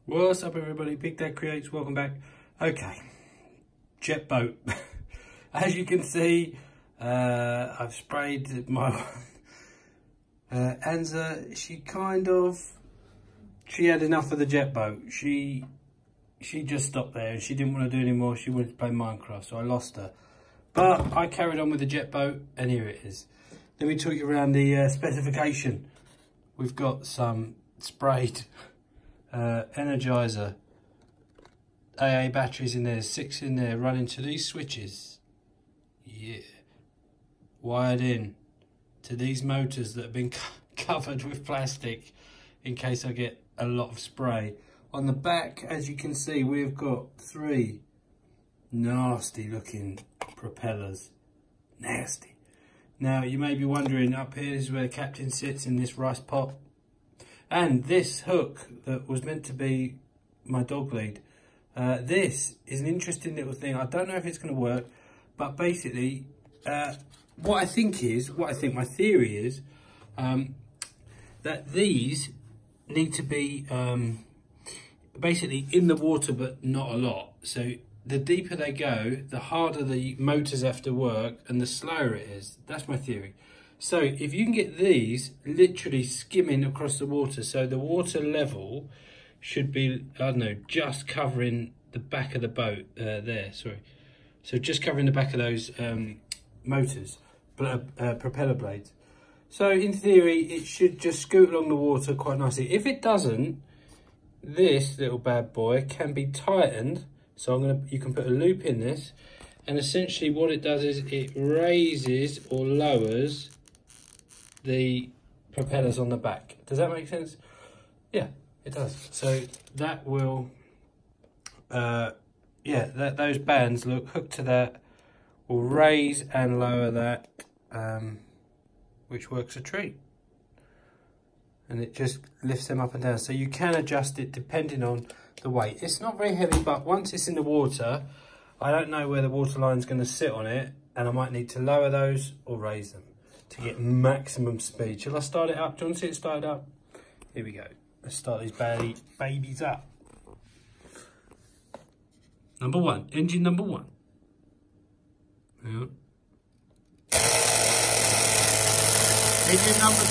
What's up everybody, Big Dad Creates, welcome back. Okay, jet boat. As you can see, I've sprayed my Anza. She had enough of the jet boat. She just stopped there and she didn't want to do any more. She wanted to play Minecraft, so I lost her. But I carried on with the jet boat and here it is. Let me talk you around the specification. We've got some sprayed Energizer AA batteries in there, 6 in there, running to these switches. Yeah, wired in to these motors that have been covered with plastic in case I get a lot of spray. On the back, as you can see, we've got 3 nasty looking propellers. Nasty. Now you may be wondering, up here is where the captain sits in this rice pot. And this hook that was meant to be my dog lead, this is an interesting little thing. I don't know if it's going to work, but basically, my theory is that these need to be basically in the water, but not a lot. So the deeper they go, the harder the motors have to work and the slower it is. That's my theory. So if you can get these literally skimming across the water, so the water level should be, I don't know, just covering the back of the boat there, sorry. So just covering the back of those motors, propeller blades. So in theory, it should just scoot along the water quite nicely. If it doesn't, this little bad boy can be tightened. So you can put a loop in this, and essentially what it does is it raises or lowers the propellers on the back. Does that make sense? Yeah, it does. So that will, those bands, look, hooked to that, will raise and lower that, which works a treat. And it just lifts them up and down. So you can adjust it depending on the weight. It's not very heavy, but once it's in the water, I don't know where the water line's going to sit on it, and I might need to lower those or raise them to get maximum speed. Shall I start it up? Do you want to see it started up? Here we go. Let's start these babies up. Number 1, engine number 1. Yeah. Engine number 2.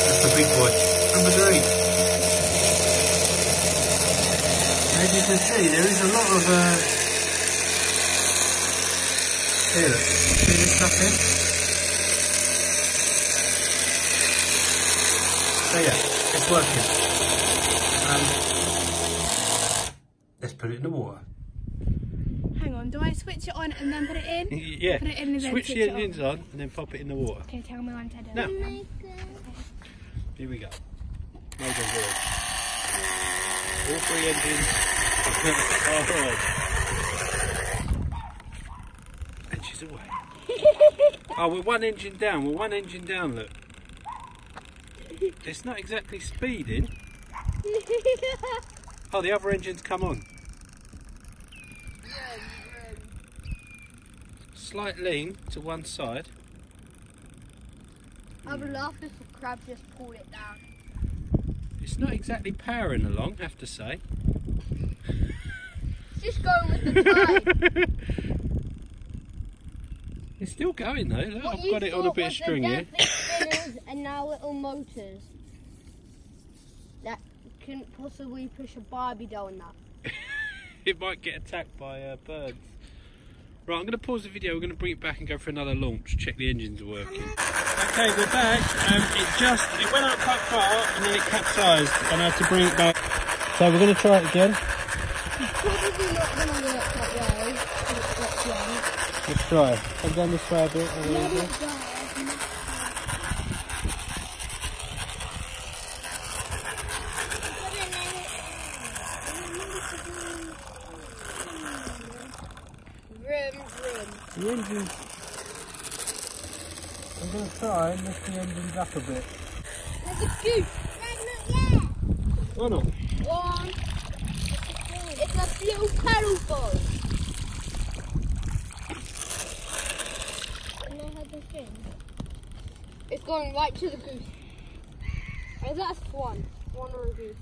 That's the big boy. Number 3. As you can see, there is a lot of here, look. See this stuff here? So yeah, it's working. Let's put it in the water. Hang on, do I switch it on and then put it in? Yeah, put it in and then switch the engines on and then pop it in the water. Okay, tell me when to do it. Now, here we go. Mode of work. All 3 engines are on. And she's away. Oh, we're 1 engine down. We're 1 engine down, look. It's not exactly speeding. Oh, the other engine's come on. Slight lean to one side. I would laugh if a crab just pulled it down. It's not exactly powering along, I have to say. It's just going with the tide. It's still going though. Look, I've got it on a bit of string here. Spinners and now little motors that couldn't possibly push a Barbie doll up. It might get attacked by birds. Right, I'm going to pause the video. We're going to bring it back and go for another launch. Check the engines are working. Okay, we're back. It went up quite far and then it capsized, and I had to bring it back. So we're going to try it again. It's probably not going to work that well. Let's try it. Come down this way a bit. The engine, I'm going to try and lift the engines up a bit. There's a goose. Not Why not? One. It's a little paddle boat. It's going right to the goose. Oh, that's one. One or a goose.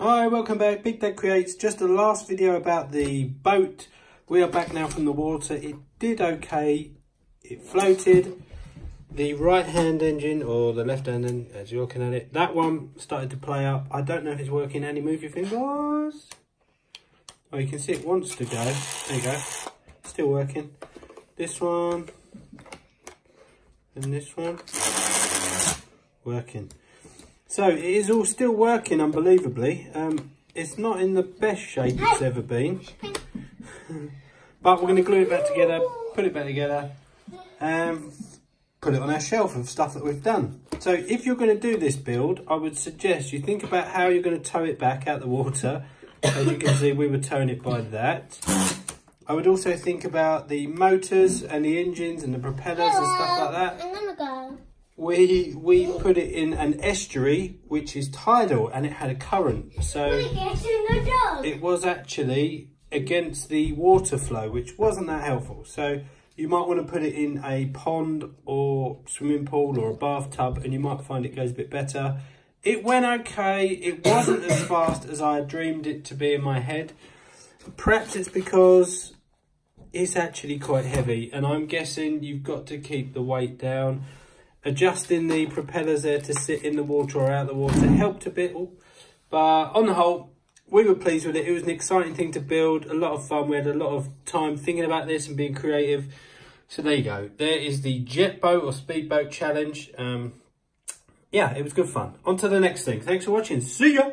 Hi, welcome back. Big Dad Creates. Just the last video about the boat. We are back now from the water. It did okay. It floated. The right hand engine or the left hand engine, as you're looking at it, that one started to play up. I don't know if it's working. Annie, move your fingers. Oh, you can see it wants to go. There you go. Still working. This one. And this one. Working. So it is all still working unbelievably. It's not in the best shape it's ever been. But we're going to glue it back together, put it back together, put it on our shelf of stuff that we've done. So if you're going to do this build, I would suggest you think about how you're going to tow it back out the water. As you can see, we were towing it by that. I would also think about the motors and the engines and the propellers and stuff like that. I'm going to go. We put it in an estuary, which is tidal, and it had a current. So it was actually against the water flow, which wasn't that helpful. So you might want to put it in a pond or swimming pool or a bathtub, and you might find it goes a bit better. It went okay. It wasn't as fast as I dreamed it to be in my head. Perhaps it's because it's actually quite heavy, and I'm guessing you've got to keep the weight down. Adjusting the propellers there to sit in the water or out the water helped a bit. But on the whole, we were pleased with it. It was an exciting thing to build, a lot of fun. We had a lot of time thinking about this and being creative. So there you go. There is the jet boat or speedboat challenge. Yeah, it was good fun. On to the next thing. Thanks for watching. See ya.